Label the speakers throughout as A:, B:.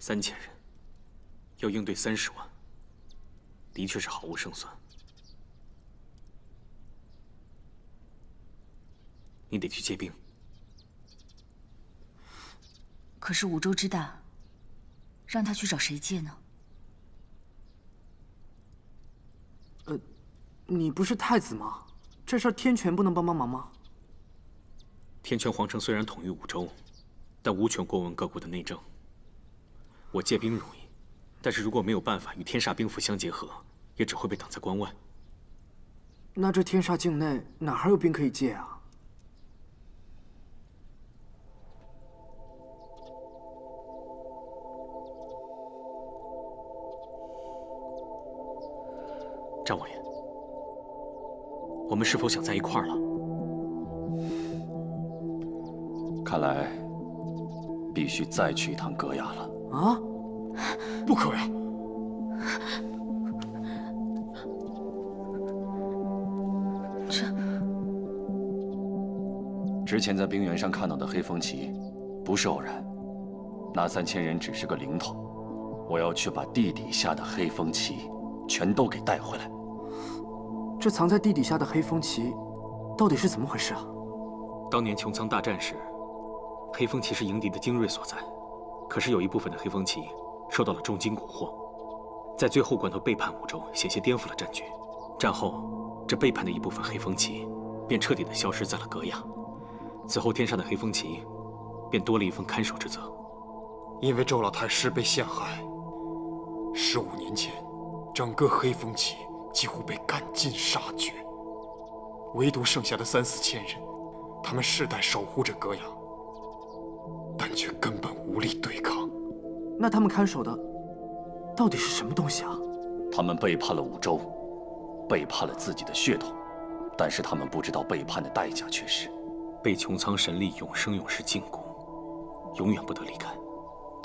A: 3000人，要应对30万，的确是毫无胜算。你得去借兵。
B: 可是五州之大，让他去找谁借呢？
C: 你不是太子吗？这事儿天权不能帮忙吗？
A: 天权皇城虽然统御五州，但无权过问各国的内政。我借兵容易，但是如果没有办法与天煞兵符相结合，也只会被挡在关外。
C: 那这天煞境内哪还有兵可以借啊？
A: 战王爷，我们是否想在一块儿了？
D: 看来必须再去一趟戈雅了。
C: 啊！
E: 不可呀！
D: 之前在冰原上看到的黑风旗，不是偶然。那3000人只是个零头，我要去把地底下的黑风旗全都给带回来。
C: 这藏在地底下的黑风旗，到底是怎么回事啊？
A: 当年穹苍大战时，黑风旗是迎敌的精锐所在，可是有一部分的黑风旗受到了重金蛊惑，在最后关头背叛五州，险些颠覆了战局。战后，这背叛的一部分黑风旗便彻底的消失在了戈雅。此后，天煞的黑风旗便多了一份看守之责。
E: 因为周老太师被陷害，15年前，整个黑风旗几乎被赶尽杀绝，唯独剩下的3、4千人，他们世代守护着戈雅，但却根本无力对抗。
C: 那他们看守的到底是什么东西啊？
D: 他们背叛了五州，背叛了自己的血统，但是他们不知道背叛的代价却是
A: 被穹苍神力永生永世禁锢，永远不得离开。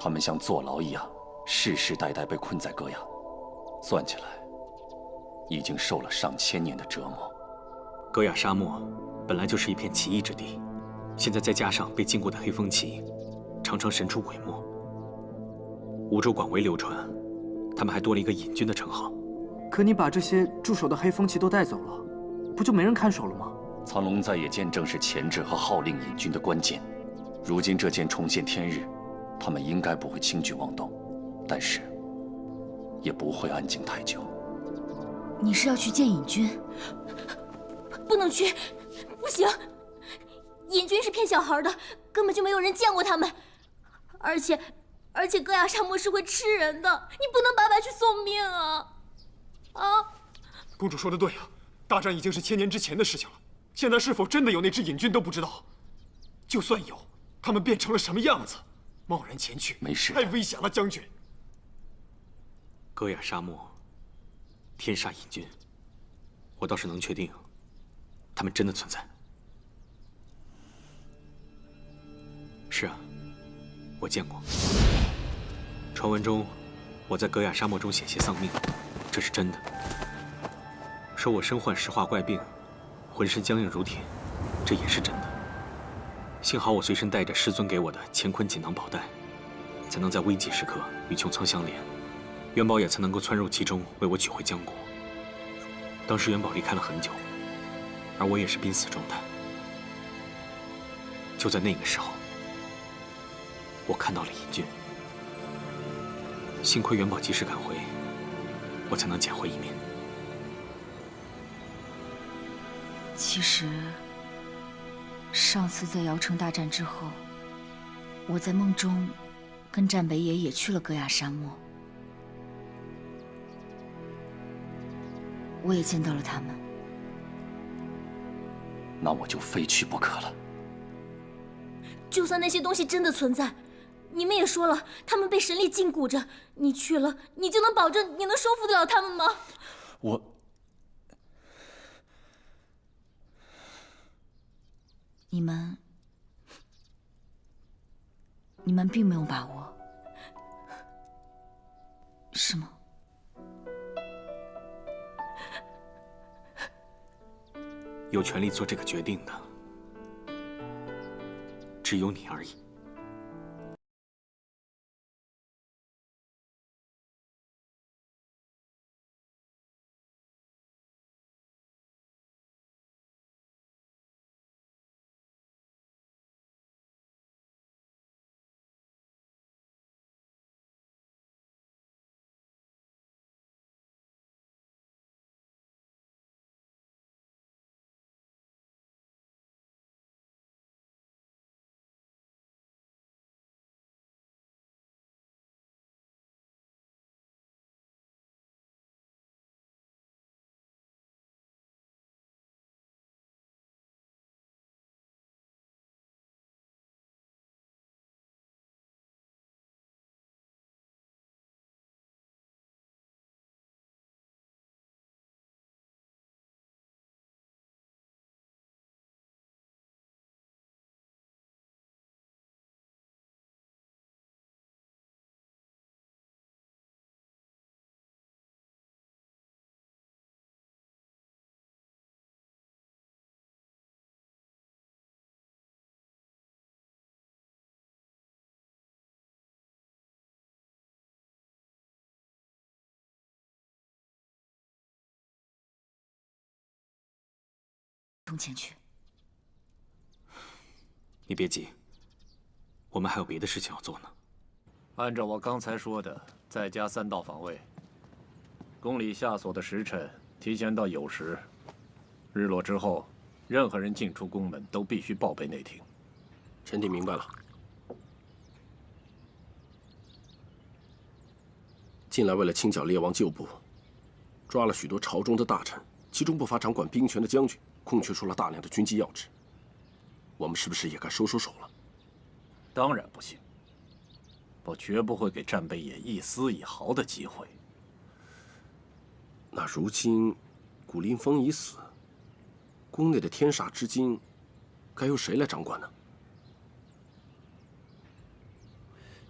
D: 他们像坐牢一样，世世代代被困在戈雅，算起来，已经受了上千年的折磨。
A: 戈雅沙漠本来就是一片奇异之地，现在再加上被禁锢的黑风旗，常常神出鬼没。五州广为流传，他们还多了一个瘾君的称号。
C: 可你把这些驻守的黑风旗都带走了，不就没人看守了吗？
D: 苍龙在野剑正是钳制和号令引军的关键。如今这剑重现天日，他们应该不会轻举妄动，但是也不会安静太久。
B: 你是要去见尹君？
F: 不能去，不行！尹君是骗小孩的，根本就没有人见过他们。而且戈雅沙漠是会吃人的，你不能白白去送命啊！啊！
E: 公主说的对啊，大战已经是千年之前的事情了。现在是否真的有那只瘾君都不知道。就算有，他们变成了什么样子？贸然前去，
D: 没事，
E: 太危险了，将军。
A: 戈雅沙漠，天煞瘾君，我倒是能确定，他们真的存在。是啊，我见过。传闻中，我在戈雅沙漠中险些丧命，这是真的。说我身患石化怪病，浑身僵硬如铁，这也是真的。幸好我随身带着师尊给我的乾坤锦囊宝袋，才能在危急时刻与穹苍相连，元宝也才能够窜入其中，为我取回疆国。当时元宝离开了很久，而我也是濒死状态。就在那个时候，我看到了尹君。幸亏元宝及时赶回，我才能捡回一命。
B: 其实，上次在瑶城大战之后，我在梦中跟战北野也去了戈雅沙漠，我也见到了他们。
D: 那我就非去不可了。
F: 就算那些东西真的存在，你们也说了，他们被神力禁锢着，你去了，你就能保证你能收服得了他们吗？
B: 你们并没有把握，是吗？
A: 有权利做这个决定的，只有你而已。
B: 东前去。
A: 你别急，我们还有别的事情要做呢。
D: 按照我刚才说的，再加3道防卫。宫里下锁的时辰提前到酉时，日落之后，任何人进出宫门都必须报备内廷。
G: 臣弟明白了。近来为了清剿列王旧部，抓了许多朝中的大臣，其中不乏掌管兵权的将军，空缺出了大量的军机要职。我们是不是也该收收手了？
D: 当然不行，我绝不会给战北野一丝一毫的机会。
G: 那如今古林峰已死，宫内的天煞之金该由谁来掌管呢？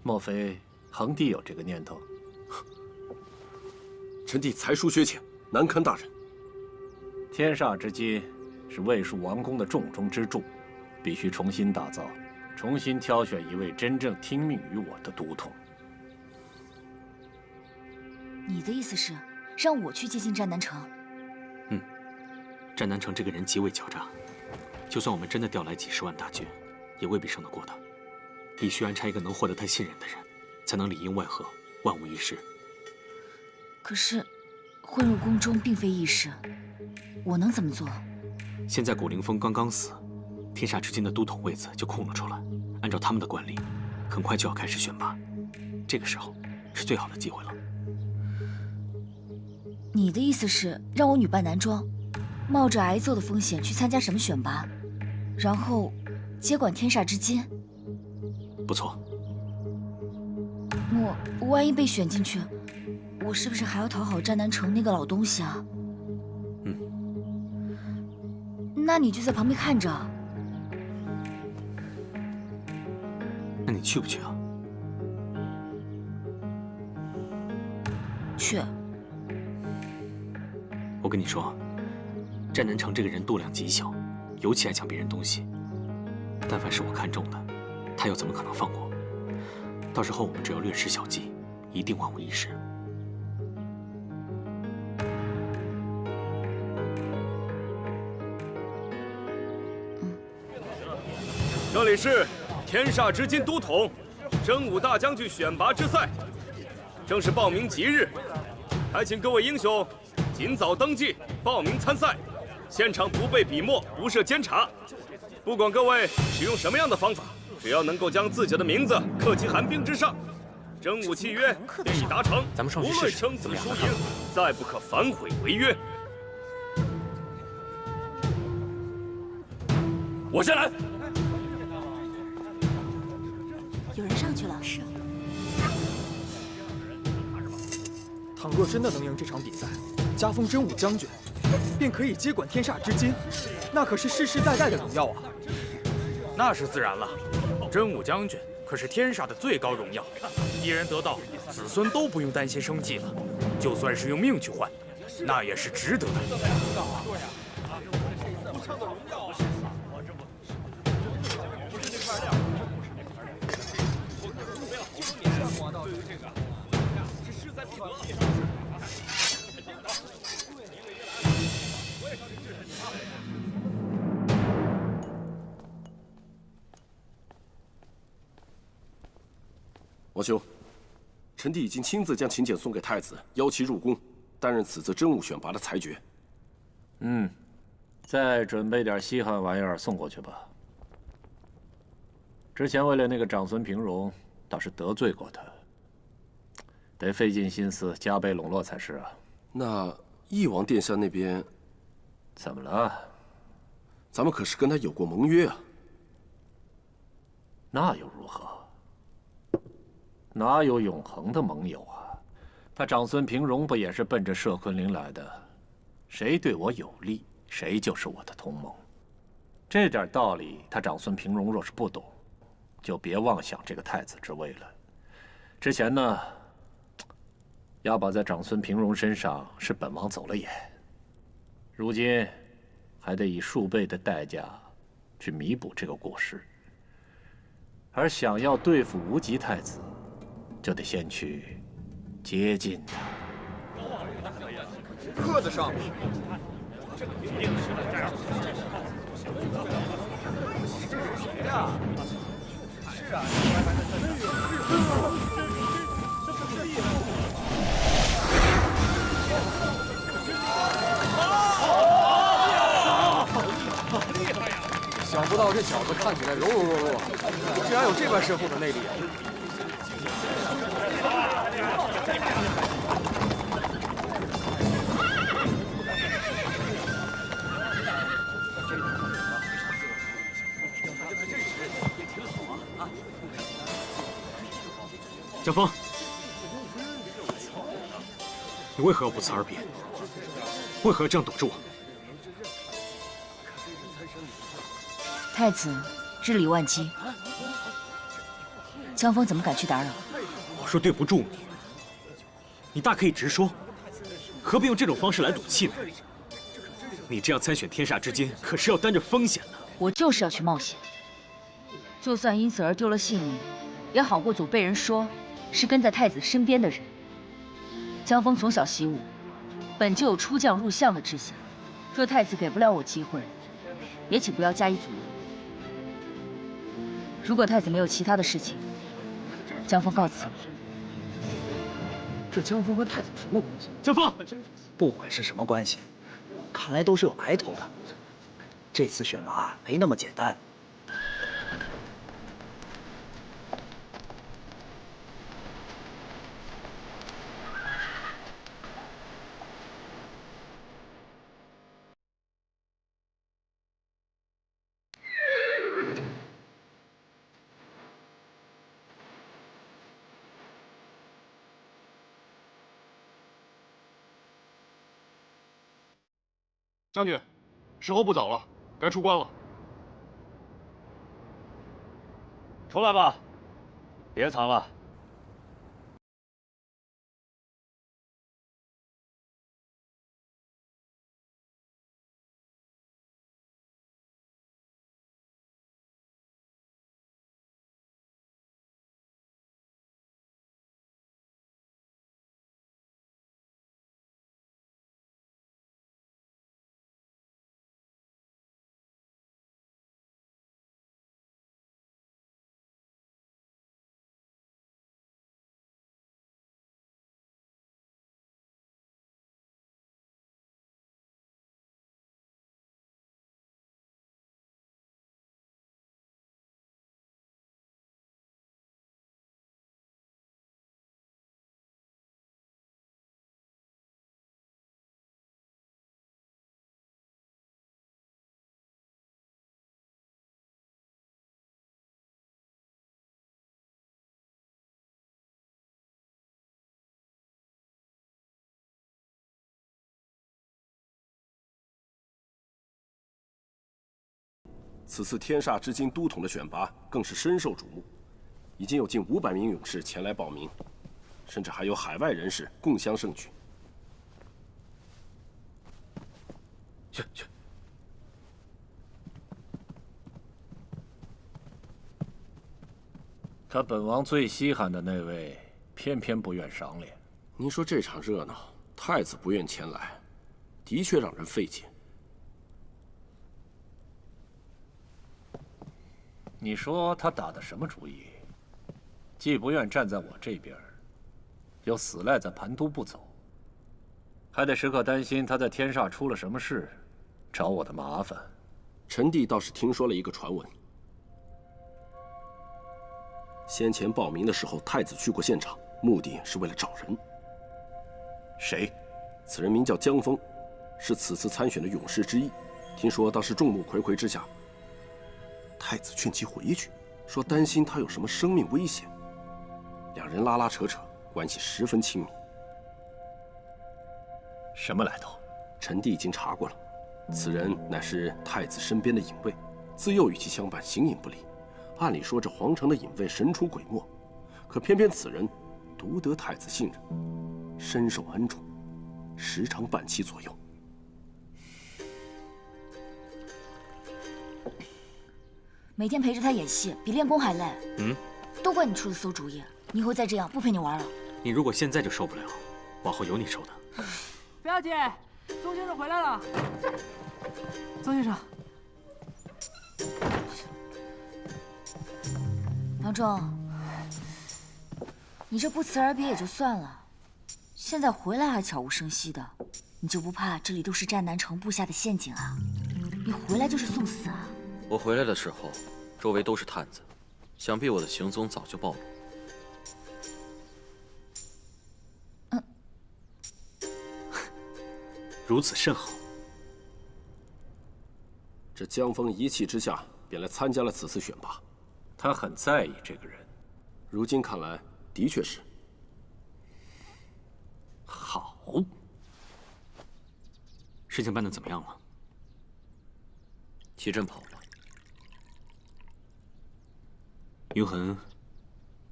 D: 莫非恒帝有这个念头？
G: 臣弟才疏学浅，难堪大人。
D: 天煞之金是魏蜀王宫的重中之重，必须重新打造，重新挑选一位真正听命于我的都统。
B: 你的意思是让我去接近战南城？
A: 战南城这个人极为狡诈，就算我们真的调来几10万大军，也未必胜得过他。必须安插一个能获得他信任的人，才能里应外合，万无一失。
B: 可是，混入宫中并非易事，我能怎么做？
A: 现在古灵峰刚刚死，天煞之金的都统位子就空了出来。按照他们的惯例，很快就要开始选拔，这个时候是最好的机会了。
B: 你的意思是让我女扮男装，冒着挨揍的风险去参加什么选拔，然后接管天煞之金？
A: 不错。
B: 我万一被选进去，我是不是还要讨好战南城那个老东西啊？那你就在旁边看着。
A: 那你去不去啊？
B: 去。
A: 我跟你说，战南城这个人度量极小，尤其爱抢别人东西。但凡是我看中的，他又怎么可能放过？到时候我们只要略施小计，一定万无一失。
H: 这里是天煞之金都统征武大将军选拔之赛，正是报名吉日，还请各位英雄尽早登记报名参赛，现场不备笔墨，不设监察。不管各位使用什么样的方法，只要能够将自己的名字刻其寒冰之上，征武契约便已达成。
C: 咱们上去
H: 无论生死输赢，再不可反悔违约。我先来。
F: 有人上去了。是。
C: 倘若真的能赢这场比赛，加封真武将军，便可以接管天煞之金，那可是世世代代的荣耀啊！
I: 那是自然了，真武将军可是天煞的最高荣耀，一人得到，子孙都不用担心生计了。就算是用命去换，那也是值得的。
G: 王兄，臣弟已经亲自将请柬送给太子，邀其入宫，担任此次真武选拔的裁决。
D: 再准备点稀罕玩意儿送过去吧。之前为了那个长孙平荣，倒是得罪过他，得费尽心思加倍笼络才是啊。
G: 那翼王殿下那边
D: 怎么了？
G: 咱们可是跟他有过盟约啊。
D: 那又如何？哪有永恒的盟友啊？他长孙平荣不也是奔着摄昆陵来的？谁对我有利，谁就是我的同盟。这点道理，他长孙平荣若是不懂，就别妄想这个太子之位了。之前呢，押宝在长孙平荣身上是本王走了眼，如今还得以数倍的代价去弥补这个过失。而想要对付无极太子，就得先去接近他。
C: 喝得上，想不到这小子看起来柔柔弱弱，竟然有这般深厚的内力。
A: 江枫，你为何要不辞而别？为何要这样躲着我？
B: 太子日理万机，江枫怎么敢去打扰？
A: 我说对不住你，你大可以直说，何必用这种方式来赌气呢？你这样参选天煞之间，可是要担着风险的。
B: 我就是要去冒险，就算因此而丢了性命，也好过总被人说是跟在太子身边的人。江枫从小习武，本就有出将入相的志向，若太子给不了我机会，也请不要加以阻拦。如果太子没有其他的事情，江枫告辞了。
J: 这江枫和太子什么关系？
A: 江枫，
J: 不管是什么关系，看来都是有来头的。这次选拔没那么简单。
E: 将军，时候不早了，该出关了。
K: 出来吧，别藏了。
G: 此次天煞之金都统的选拔更是深受瞩目，已经有近500名勇士前来报名，甚至还有海外人士共襄盛举。
D: 去。可本王最稀罕的那位，偏偏不愿赏脸。
G: 您说这场热闹，太子不愿前来，的确让人费解。
D: 你说他打的什么主意？既不愿站在我这边，又死赖在盘都不走，还得时刻担心他在天煞出了什么事，找我的麻烦。
G: 臣弟倒是听说了一个传闻，先前报名的时候，太子去过现场，目的是为了找人。
D: 谁？
G: 此人名叫江枫，是此次参选的勇士之一。听说当时众目睽睽之下，太子劝其回去，说担心他有什么生命危险。两人拉拉扯扯，关系十分亲密。
D: 什么来头？
G: 臣弟已经查过了，此人乃是太子身边的隐卫，自幼与其相伴，形影不离。按理说这皇城的隐卫神出鬼没，可偏偏此人独得太子信任，深受恩宠，时常伴其左右。
B: 每天陪着他演戏，比练功还累。都怪你出的馊主意。你以后再这样，不陪你玩了。
A: 你如果现在就受不了，往后有你受的。
L: 表姐，
J: 宗先生回来了。宗先生，
B: 郎中，你这不辞而别也就算了，现在回来还悄无声息的，你就不怕这里都是战南城布下的陷阱啊？你回来就是送死啊？
L: 我回来的时候，周围都是探子，想必我的行踪早就暴露。
A: 如此甚好。
G: 这江枫一气之下便来参加了此次选拔，
D: 他很在意这个人。
G: 如今看来，的确是。
A: 好，事情办得怎么样了？
L: 齐震跑了。
A: 云痕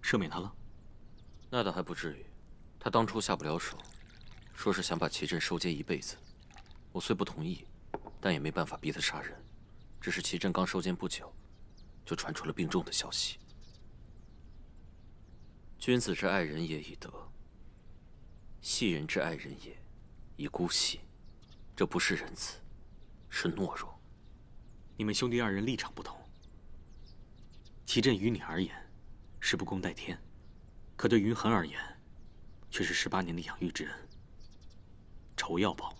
A: 赦免他了？
L: 那倒还不至于，他当初下不了手，说是想把齐震收监一辈子。我虽不同意，但也没办法逼他杀人。只是齐震刚收监不久，就传出了病重的消息。君子之爱人也以德，戏人之爱人也以姑息。这不是仁慈，是懦弱。
A: 你们兄弟二人立场不同。齐震于你而言是不共戴天，可对云痕而言，却是18年的养育之恩，仇要报。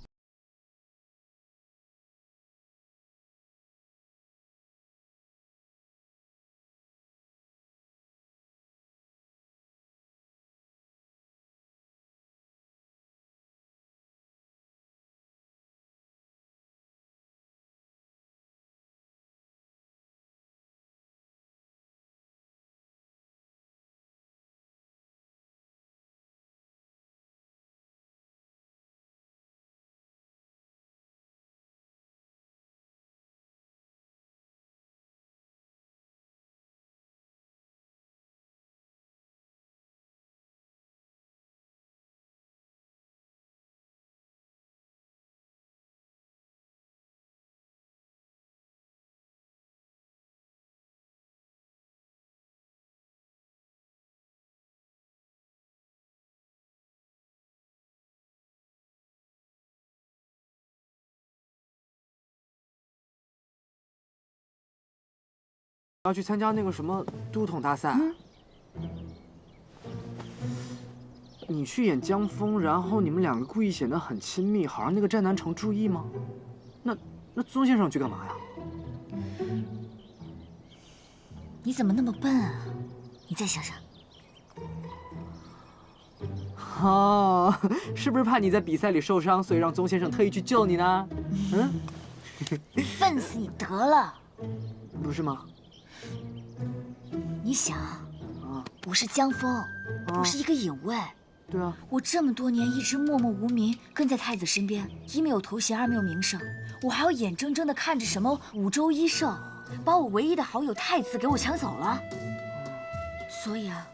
J: 要去参加那个什么都统大赛。你去演江枫，然后你们两个故意显得很亲密，好让那个战南城注意吗？那宗先生去干嘛呀？
B: 你怎么那么笨啊？你再想想。
J: 哦，是不是怕你在比赛里受伤，所以让宗先生特意去救你呢？
B: 笨死你得了，
J: 不是吗？
B: 你想，我是江枫，我是一个隐卫。
J: 对啊，
B: 我这么多年一直默默无名，跟在太子身边，一没有头衔，二没有名声，我还要眼睁睁地看着什么五州一胜，把我唯一的好友太子给我抢走了。所以啊，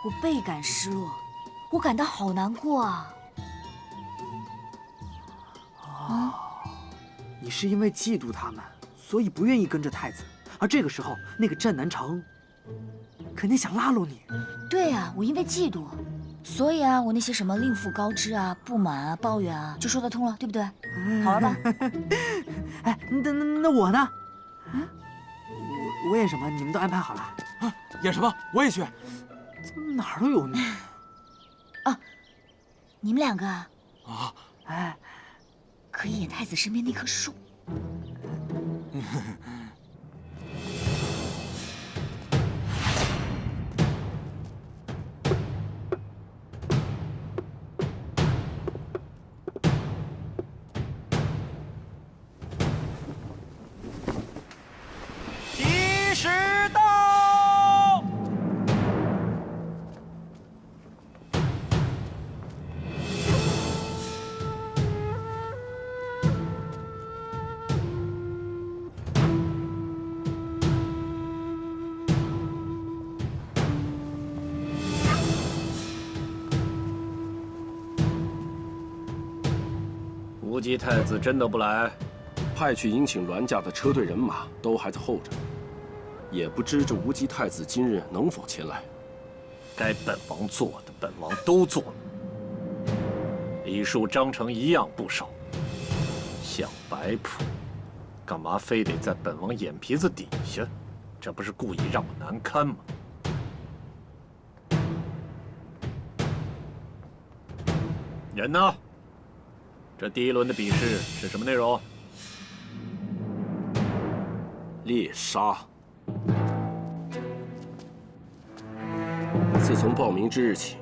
B: 我倍感失落，我感到好难过啊。
J: 你是因为嫉妒他们，所以不愿意跟着太子，而这个时候那个战南城肯定想拉拢你。
B: 对啊，我因为嫉妒，所以啊，我那些什么令父高枝啊、不满啊、抱怨啊，就说得通了，对不对？好玩吧？
J: 哎，那我呢？我演什么？你们都安排好了？
C: 啊，演什么？我也去。
J: 怎么哪儿都有你？
B: 啊，你们两个啊？
C: 啊，
J: 哎，
B: 可以演太子身边那棵树。
I: 计时到！
D: 无极太子真的不来？
G: 派去迎请銮驾的车队人马都还在候着，也不知这无极太子今日能否前来。
D: 该本王做的，本王都做了。礼数章程一样不少，享摆谱，干嘛非得在本王眼皮子底下？这不是故意让我难堪吗？人呢？这第一轮的比试是什么内容？
G: 猎杀。自从报名之日起，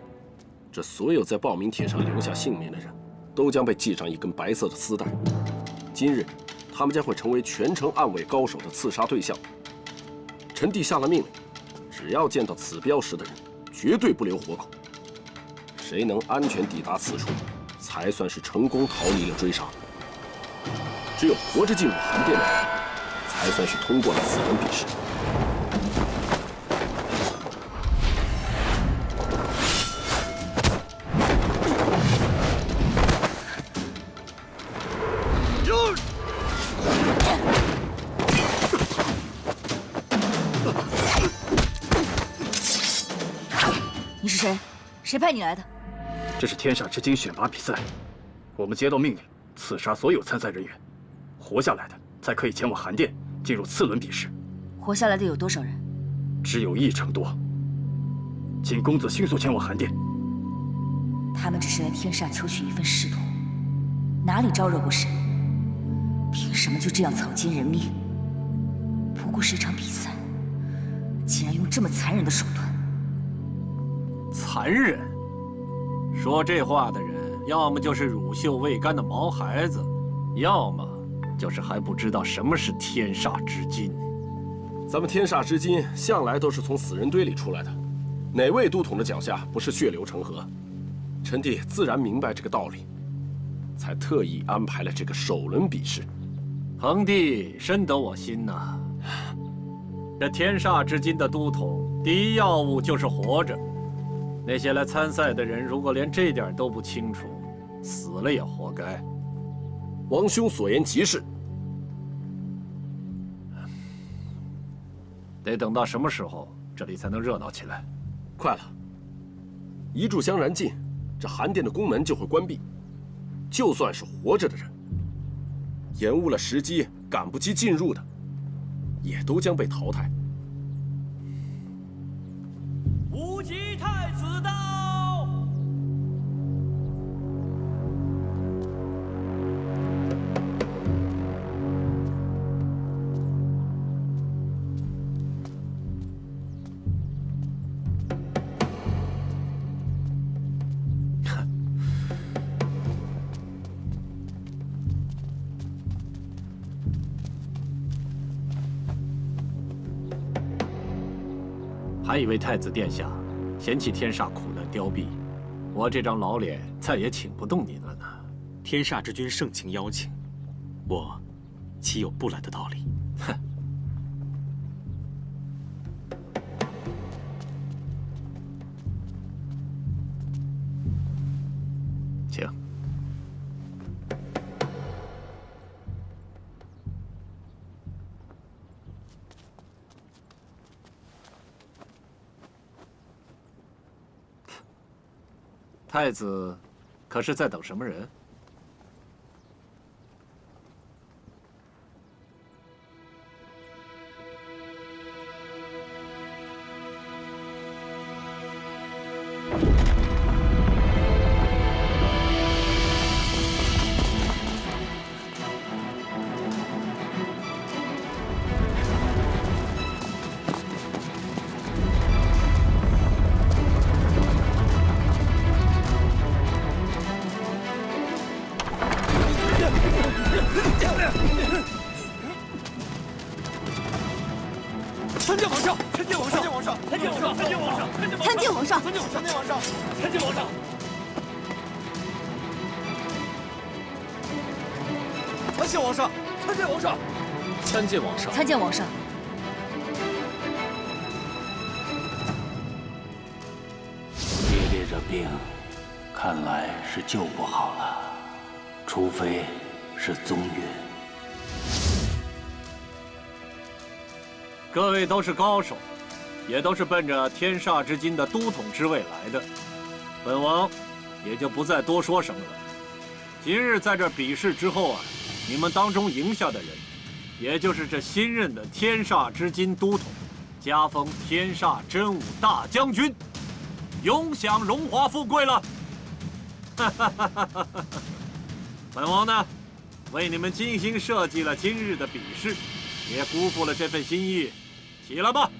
G: 这所有在报名帖上留下姓名的人，都将被系上一根白色的丝带。今日，他们将会成为全城暗卫高手的刺杀对象。臣弟下了命令，只要见到此标识的人，绝对不留活口。谁能安全抵达此处，才算是成功逃离了追杀。只有活着进入寒殿的人，才算是通过了此人比试。
B: 你是谁？谁派你来的？
M: 这是天煞之金选拔比赛，我们接到命令，刺杀所有参赛人员，活下来的才可以前往寒殿进入次轮比试。
B: 活下来的有多少人？
M: 只有1成多。请公子迅速前往寒殿。
B: 他们只是来天煞求取一份仕途，哪里招惹过谁？凭什么就这样草菅人命？不过是一场比赛，竟然用这么残忍的手段！
D: 残忍！说这话的人，要么就是乳臭未干的毛孩子，要么就是还不知道什么是天煞之金。
G: 咱们天煞之金向来都是从死人堆里出来的，哪位都统的脚下不是血流成河？臣弟自然明白这个道理，才特意安排了这个首轮比试。
D: 彭帝深得我心呐！这天煞之金的都统，第一要务就是活着。那些来参赛的人，如果连这点都不清楚，死了也活该。
G: 王兄所言极是。
D: 得等到什么时候，这里才能热闹起来？
G: 快了，一炷香燃尽，这寒殿的宫门就会关闭。就算是活着的人，延误了时机，赶不及进入的，也都将被淘汰。
N: 无极太子到！
D: 还以为太子殿下嫌弃天煞苦难凋敝，我这张老脸再也请不动您了呢。
A: 天煞之君盛情邀请，我岂有不来的道理？
D: 哼！请。太子，可是在等什么人？
N: 参见皇上！参见皇上！参见皇上！参见皇上！参见皇上！参见皇上！参见皇上！参见皇上！参见皇上！参见皇上！
L: 参见皇上！
B: 参见皇上！
O: 爹爹这病，看来是救不好了，除非是宗允。
D: 各位都是高手，也都是奔着天煞之金的都统之位来的，本王也就不再多说什么了。今日在这比试之后啊，你们当中赢下的人，也就是这新任的天煞之金都统，加封天煞真武大将军，永享荣华富贵了。本王呢，为你们精心设计了今日的比试，也辜负了这份心意。起来吧。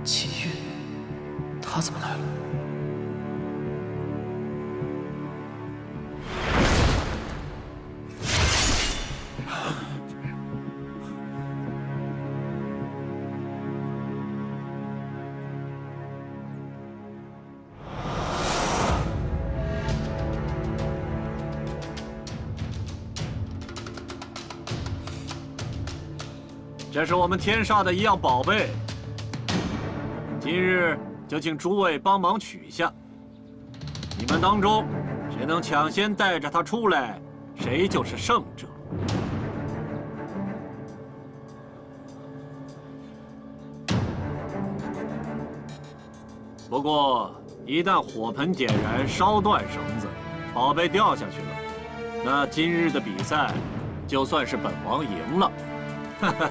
L: 齐越，他怎么来了？
D: 这是我们天煞的一样宝贝，今日就请诸位帮忙取下。你们当中谁能抢先带着他出来，谁就是胜者。不过，一旦火盆点燃，烧断绳子，宝贝掉下去了，那今日的比赛就算是本王赢了。哈哈。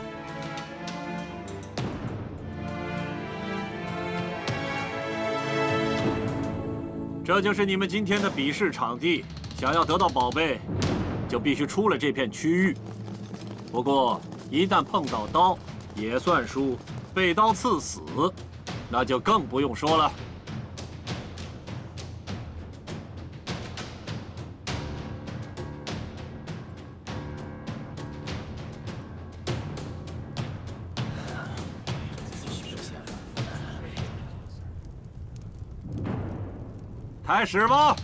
D: 这就是你们今天的比试场地。想要得到宝贝，就必须出了这片区域。不过，一旦碰到刀，也算输；被刀刺死，那就更不用说了。开始吧！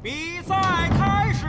N: 比赛开始。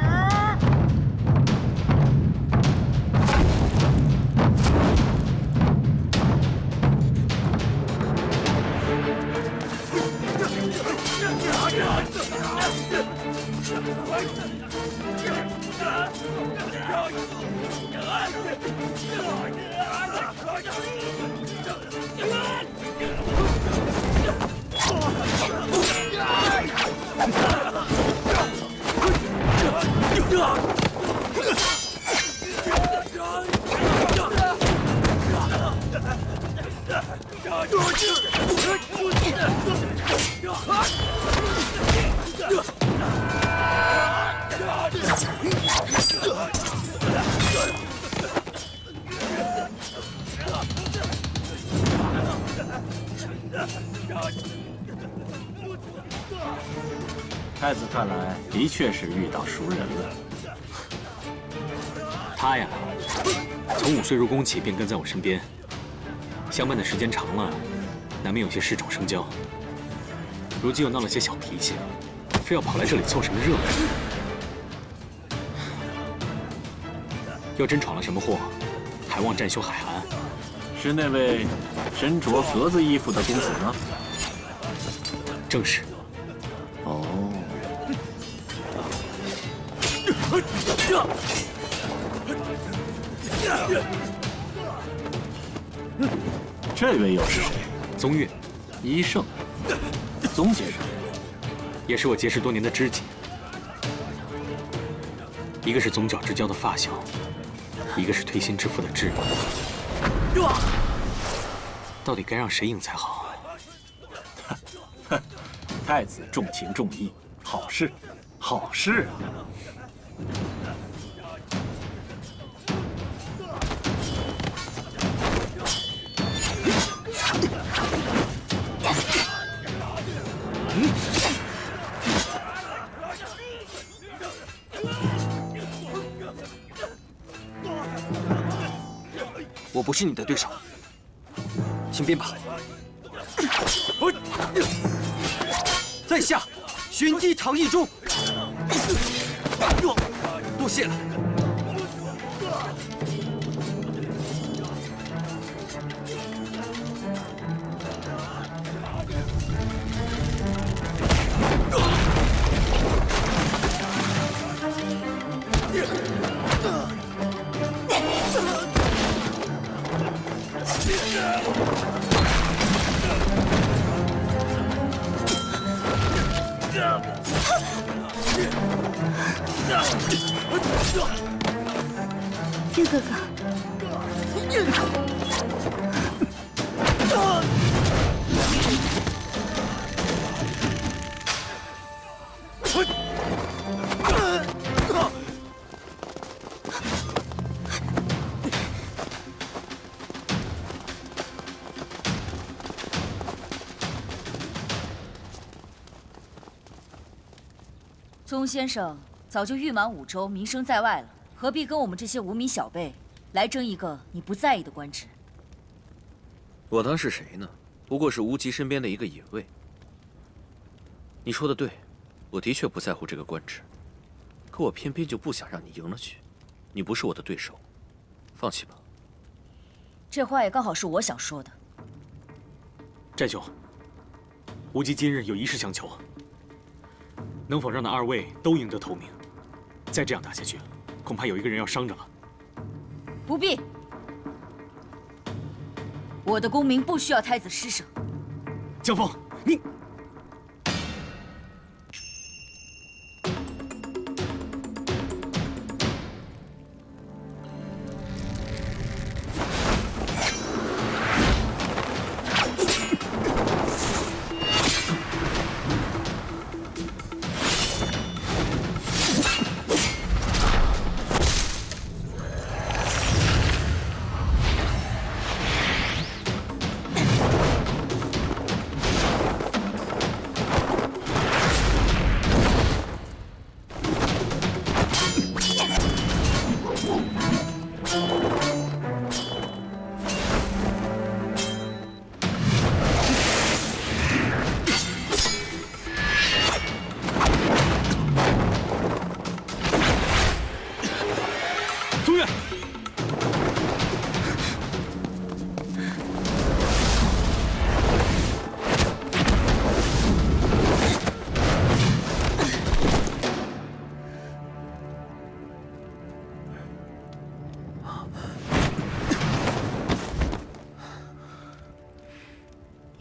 D: 太子看来的确是遇到熟人了。
A: 他呀，从午睡入宫起便跟在我身边，相伴的时间长了，难免有些恃宠生骄。如今又闹了些小脾气，非要跑来这里凑什么热闹？要真闯了什么祸，还望战兄海涵。
D: 是那位身着格子衣服的公子吗？
A: 正是。
D: 哦。这位又是谁？
A: 宗岳，
D: 医圣，宗先生，
A: 也是我结识多年的知己。一个是宗角之交的发小，一个是推心置腹的挚友。到底该让谁赢才好？
D: 太子重情重义，好事，好事啊！
C: 我不是你的对手，请便吧。在下玄机长意中，多谢了。
F: 岳哥哥。
B: 宗先生早就誉满五州，名声在外了，何必跟我们这些无名小辈来争一个你不在意的官职？
L: 我当是谁呢？不过是无极身边的一个隐卫。你说的对，我的确不在乎这个官职，可我偏偏就不想让你赢了去。你不是我的对手，放弃吧。
B: 这话也刚好是我想说的。
A: 战兄，无极今日有一事相求，能否让那二位都赢得头名？再这样打下去，恐怕有一个人要伤着了。
B: 不必，我的功名不需要太子施舍。
A: 江枫，你。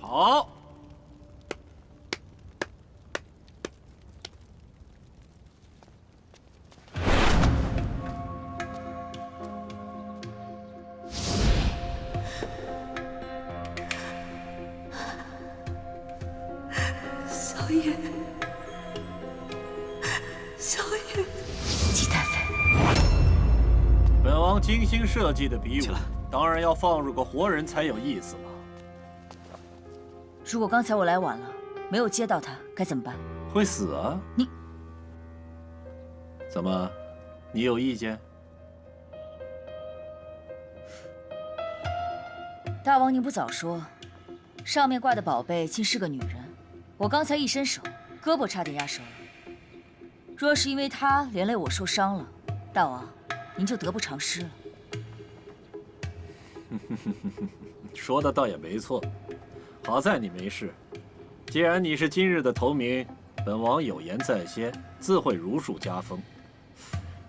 D: 好，
F: 小野，小野，
B: 姬太妃，
D: 本王精心设计的比武，当然要放入个活人才有意思嘛。
B: 如果刚才我来晚了，没有接到他，该怎么办？
D: 会死啊！
B: 你
D: 怎么？你有意见？
B: 大王您不早说，上面挂的宝贝竟是个女人。我刚才一伸手，胳膊差点压折了。若是因为她连累我受伤了，大王您就得不偿失了。
D: 说的倒也没错。 好在你没事，既然你是今日的头名，本王有言在先，自会如数家封。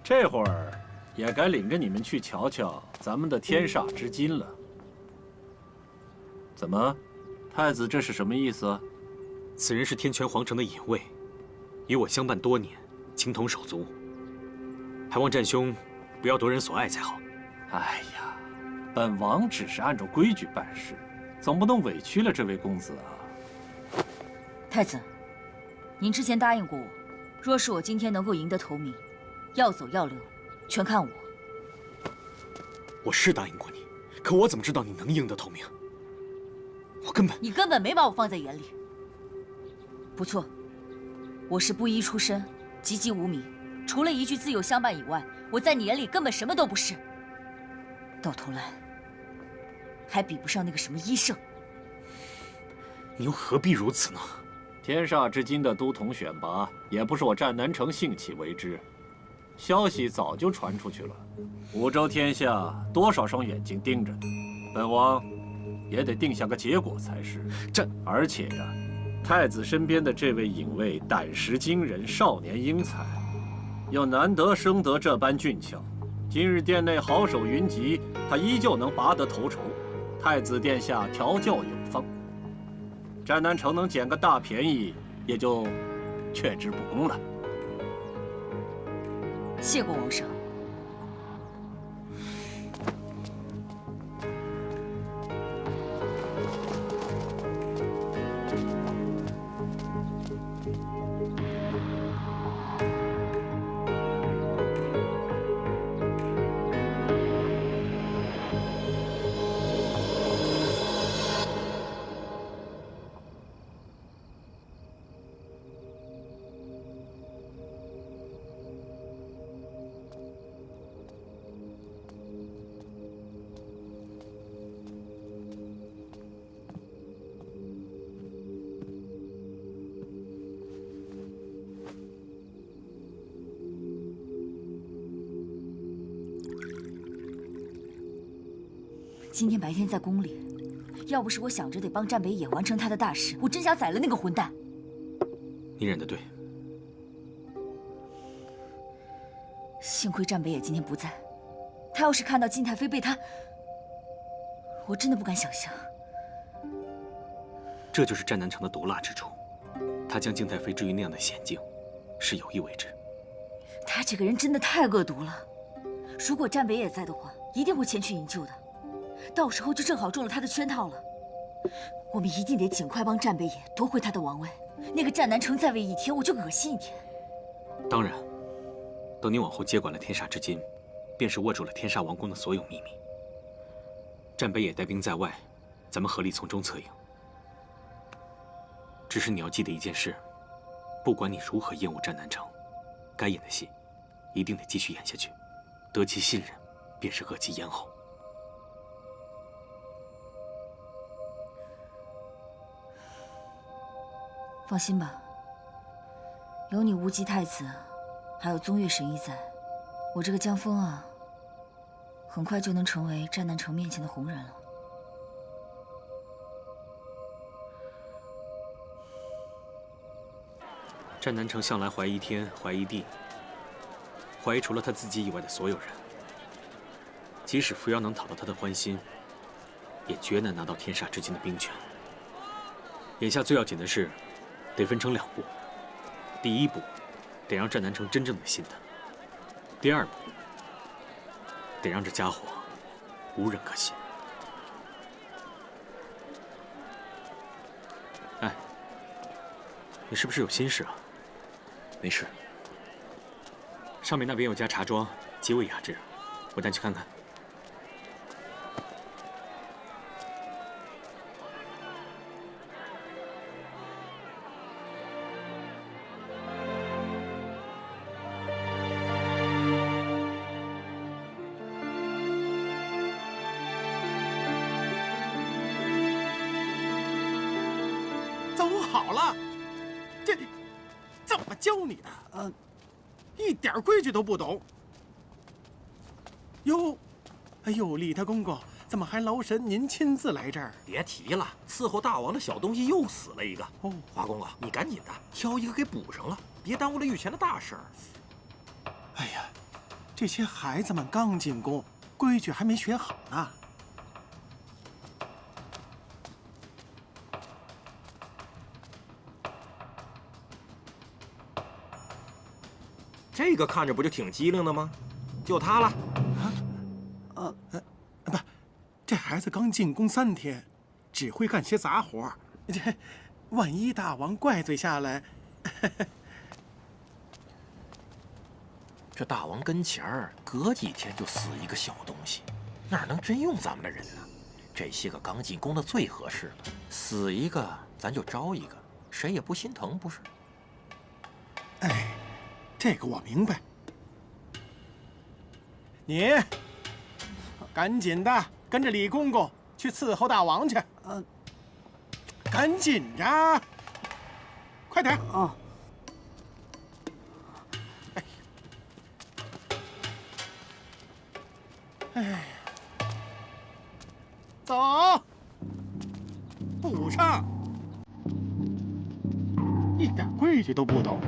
D: 这会儿也该领着你们去瞧瞧咱们的天煞之金了。怎么，太子这是什么意思？
A: 此人是天泉皇城的隐卫，与我相伴多年，情同手足，还望战兄不要夺人所爱才好。
D: 哎呀，本王只是按照规矩办事。 总不能委屈了这位公子啊！
B: 太子，您之前答应过我，若是我今天能够赢得头名，要走要留，全看我。
A: 我是答应过你，可我怎么知道你能赢得头名？
B: 你根本没把我放在眼里。不错，我是布衣出身，籍籍无名，除了一句自有相伴以外，我在你眼里根本什么都不是。到头来。 还比不上那个什么医圣，
A: 你又何必如此呢？
D: 天煞之金的都统选拔，也不是我战南城兴起为之，消息早就传出去了。五州天下多少双眼睛盯着呢，本王也得定下个结果才是。而且呀，太子身边的这位隐卫胆识惊人，少年英才，又难得生得这般俊俏。今日殿内好手云集，他依旧能拔得头筹。 太子殿下调教有方，战南城能捡个大便宜，也就却之不恭了。
B: 谢过王上。今天白天在宫里，要不是我想着得帮战北野完成他的大事，我真想宰了那个混蛋。
A: 你忍得对。
B: 幸亏战北野今天不在，他要是看到金太妃被他，我真的不敢想象。
A: 这就是战南城的毒辣之处，他将静太妃置于那样的险境，是有意为之。
B: 他这个人真的太恶毒了。如果战北野在的话，一定会前去营救的。到时候就正好中了他的圈套了。我们一定得尽快帮战北野夺回他的王位。那个战南城再位一天，我就恶心一天。
A: 当然，等你往后接管了天煞之金，便是握住了天煞王宫的所有秘密。战北野带兵在外，咱们合力从中策应。只是你要记得一件事，不管你如何厌恶战南城，该演的戏，一定得继续演下去。得其信任，便是遏其咽喉。
B: 放心吧，有你无极太子，还有宗岳神医在，我这个江枫啊，很快就能成为战南城面前的红人了。
A: 战南城向来怀疑天，怀疑地，怀疑除了他自己以外的所有人。即使扶摇能讨到他的欢心，也绝难拿到天煞之金的兵权。眼下最要紧的是，得分成2步。第一步，得让战南城真正的信他；第2步，得让这家伙无人可信。哎，你是不是有心事啊？
L: 没事。
A: 上面那边有家茶庄，极为雅致，我带你去看看。
P: 好了，这怎么教你的？一点规矩都不懂。哟，哎呦，李大公公，怎么还劳神您亲自来这儿？
Q: 别提了，伺候大王的小东西又死了一个。哦，华公公，你赶紧的挑一个给补上了，别耽误了御前的大事儿。
P: 哎呀，这些孩子们刚进宫，规矩还没学好呢。
Q: 这个看着不就挺机灵的吗？就他了。
P: 不，这孩子刚进宫3天，只会干些杂活，这万一大王怪罪下来，
Q: 这大王跟前儿隔几天就死一个小东西，哪能真用咱们的人呢？这些个刚进宫的最合适了，死一个咱就招一个，谁也不心疼，不是？
P: 哎。这个我明白，你赶紧的跟着李公公去伺候大王去。赶紧着，快点啊！哎，走，补上，一点规矩都不懂。